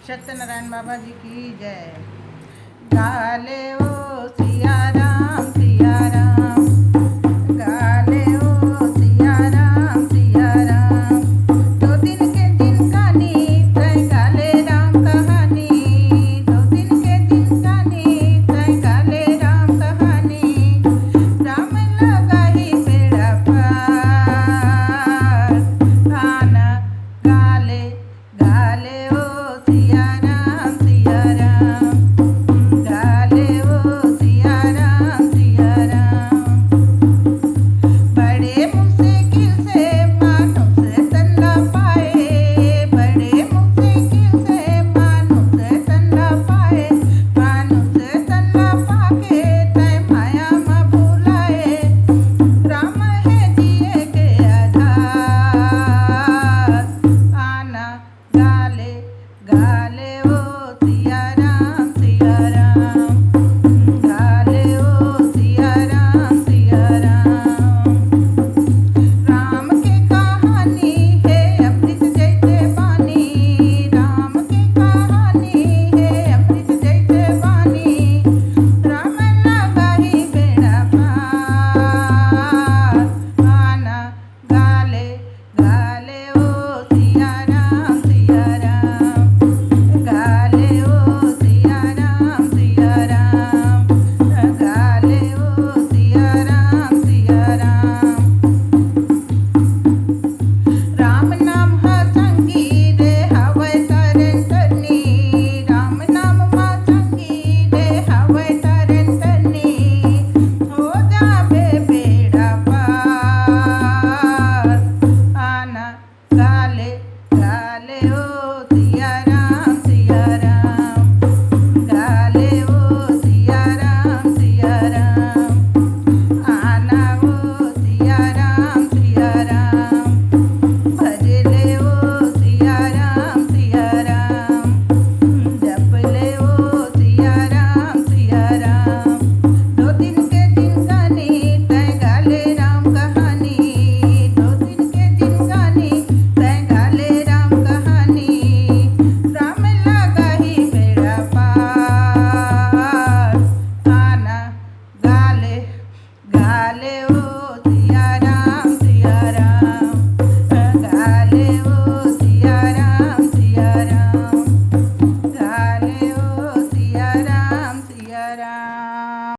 सत्यनारायण बाबा जी की जय। गाले ओ सिया राम सिया राम, गाले ओ सिया राम, दो दिन के दिन कहानी तय गाले राम कहानी, दो दिन के दिन कहानी तय गाले राम कहानी, राम लगा ही बेड़ा पार, आना गाले गाले ओ सिया राम गाले ओ सिया राम, बड़े मुश्किल से मानो से तन्ना पाए, बड़े मुश्किल से मानो से तन्ना पाए, मानो से तन्ना पाके तय माया में भुलाए, राम है जिए के आधार, आना गाले गाले ओ सिया राम गाले ओ सिया राम, राम के कहानी है अमृत जैसे पानी, राम के कहानी है अमृत जैसे पानी, राम लगा ही बेड़ा पार, आना गाले गाले ओ सिया राम, गाले ओ सिया राम, गाले ओ सिया राम, राम नाम हा संगी रे हवै तरन तरनी, राम नाम मा संगी रे हवै तरन तरनी, हो जावे बेड़ा पार, आना गाले गाले ओ सिया राम, गाले ओ सिया राम, आना ओ सिया राम, भजले ओ सिया राम, जपले ओ सिया राम, दो दिन के दिन कहानी तय गाले राम कहानी, दो दिन के दिन कहानी तय गाले राम कहानी, राम लगा ही बेड़ा पार, आना गाले गाले ओ